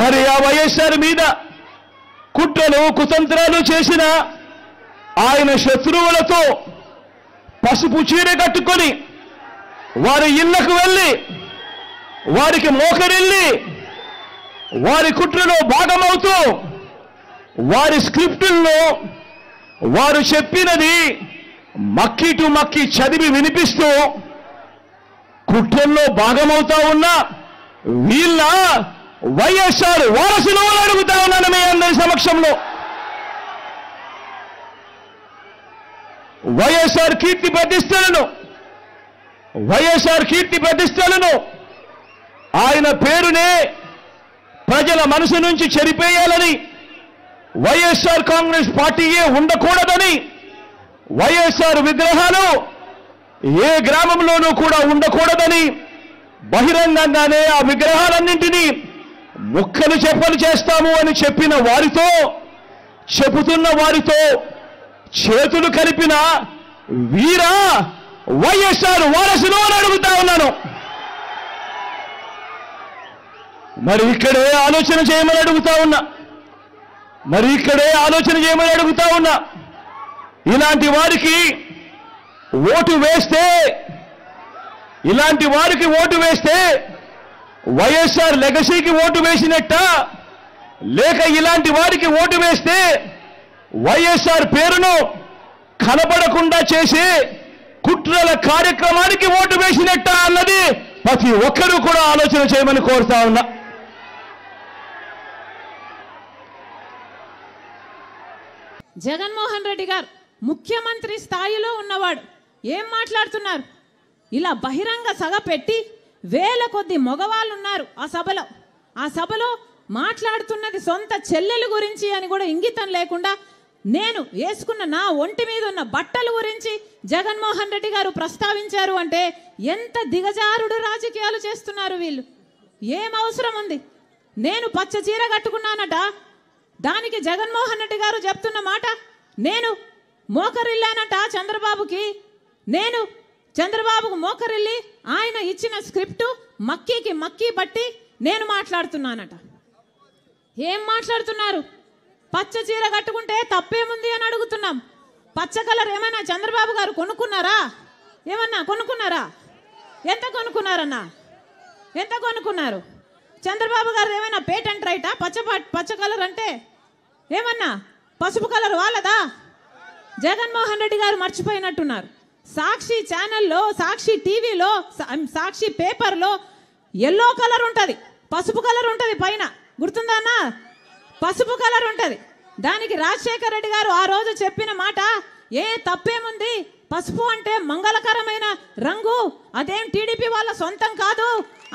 మరి ఆ వైఎస్ఆర్ మీద కుట్రలు కుతంత్రాలు చేసిన ఆయన శత్రువులతో పసుపు చీర కట్టుకొని వారి ఇళ్లకు వెళ్ళి వారికి మోకరిల్లి వారి కుట్రలో భాగమవుతూ వారి స్క్రిప్టుల్లో వారు చెప్పినది మక్కి టు మక్కి చదివి వినిపిస్తూ కుట్రల్లో భాగమవుతా ఉన్న వీళ్ళ వైఎస్ఆర్ వారసులు అడుగుతా ఉన్నాను మీ అందరి సమక్షంలో. వైఎస్ఆర్ కీర్తి ప్రతిష్టలను ఆయన పేరునే ప్రజల మనసు నుంచి చెరిపేయాలని, వైఎస్ఆర్ కాంగ్రెస్ పార్టీయే ఉండకూడదని, వైఎస్ఆర్ విగ్రహాలు ఏ గ్రామంలోనూ కూడా ఉండకూడదని బహిరంగంగానే ఆ విగ్రహాలన్నింటినీ ముక్కలు చెప్పలు చేస్తాము అని చెప్పిన వారితో, చెబుతున్న వారితో చేతులు కలిపిన వీరా వైఎస్ఆర్ వారసులు అని అడుగుతా ఉన్నాను. మరి ఇక్కడే ఆలోచన చేయమని అడుగుతా ఉన్నా. ఇలాంటి వారికి ఓటు వేస్తే వైఎస్ఆర్ లెగసీకి ఓటు వేసినట్ట, లేక ఇలాంటి వారికి ఓటు వేస్తే వైఎస్ఆర్ పేరును కనబడకుండా చేసి కుట్రల కార్యక్రమానికి ఓటు వేసినట్ట అన్నది ప్రతి ఒక్కరూ కూడా ఆలోచన చేయమని కోరుతా ఉన్నా. జగన్మోహన్ రెడ్డి గారు ముఖ్యమంత్రి స్థాయిలో ఉన్నవాడు ఏం మాట్లాడుతున్నారు? ఇలా బహిరంగ సభ పెట్టి వేల కొద్ది మగవాళ్ళు ఉన్నారు ఆ సభలో మాట్లాడుతున్నది సొంత చెల్లెలు గురించి అని కూడా ఇంగితం లేకుండా నేను వేసుకున్న నా ఒంటి మీద ఉన్న బట్టల గురించి జగన్మోహన్ రెడ్డి గారు ప్రస్తావించారు అంటే ఎంత దిగజారుడు రాజకీయాలు చేస్తున్నారు వీళ్ళు. ఏం అవసరం ఉంది? నేను పచ్చ చీర కట్టుకున్నానట, దానికి జగన్మోహన్ రెడ్డి గారు చెప్తున్న మాట నేను మోకరిల్లానట చంద్రబాబుకు మోకరిల్లి ఆయన ఇచ్చిన స్క్రిప్టు మక్కీ బట్టి నేను మాట్లాడుతున్నానట. ఏం మాట్లాడుతున్నారు? పచ్చ చీర కట్టుకుంటే తప్పేముంది అని అడుగుతున్నాం. పచ్చ కలర్ ఏమైనా చంద్రబాబు గారు కొనుక్కున్నారా? ఎంత కొనుక్కున్నారు? చంద్రబాబు గారు ఏమైనా పేటెంట్ రైటా? పచ్చ కలర్ అంటే ఏమన్నా పసుపు కలర్ వాళ్ళదా? జగన్మోహన్ రెడ్డి గారు మర్చిపోయినట్టున్నారు. సాక్షి ఛానల్లో, సాక్షి టీవీలో, సాక్షి పేపర్లో ఎల్లో కలర్ ఉంటుంది, పసుపు కలర్ ఉంటుంది, పైన గుర్తుందా అన్న? పసుపు కలర్ ఉంటుంది. దానికి రాజశేఖర రెడ్డి గారు ఆ రోజు చెప్పిన మాట ఏ తప్పేముంది, పసుపు అంటే మంగళకరమైన రంగు, అదేం టీడీపీ వాళ్ళ సొంతం కాదు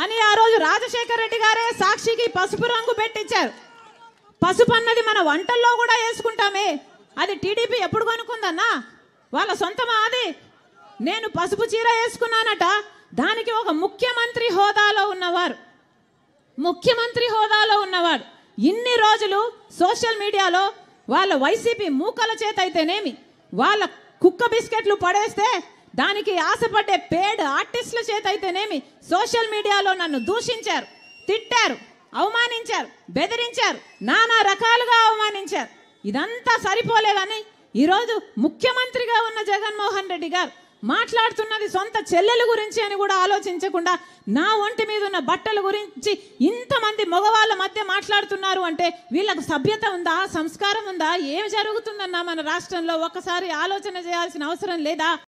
అని ఆ రోజు రాజశేఖర రెడ్డి గారే సాక్షికి పసుపు రంగు పెట్టించారు. పసుపు అన్నది మన వంటల్లో కూడా వేసుకుంటామే, అది టీడీపీ ఎప్పుడు కొనుక్కుందన్నా? వాళ్ళ సొంతమా అది? నేను పసుపు చీర వేసుకున్నానట, దానికి ఒక ముఖ్యమంత్రి హోదాలో ఉన్నవాడు ఇన్ని రోజులు సోషల్ మీడియాలో వాళ్ళ వైసీపీ మూకల చేత అయితేనేమి, వాళ్ళ కుక్క బిస్కెట్లు పడేస్తే దానికి ఆశపడ్డే పేడ్ ఆర్టిస్టుల చేత అయితేనేమి సోషల్ మీడియాలో నన్ను దూషించారు, తిట్టారు, అవమానించారు, బెదిరించారు, నానా రకాలుగా అవమానించారు. ఇదంతా సరిపోలేదని ఈరోజు ముఖ్యమంత్రిగా ఉన్న జగన్మోహన్ రెడ్డి గారు మాట్లాడుతున్నది సొంత చెల్లెల గురించి అని కూడా ఆలోచించకుండా నా ఒంటి మీద ఉన్న బట్టల గురించి ఇంతమంది మగవాళ్ళ మధ్య మాట్లాడుతున్నారు అంటే వీళ్ళకు సభ్యత ఉందా? సంస్కారం ఉందా? ఏం జరుగుతుందన్నా మన రాష్ట్రంలో? ఒక్కసారి ఆలోచన చేయాల్సిన అవసరం లేదా?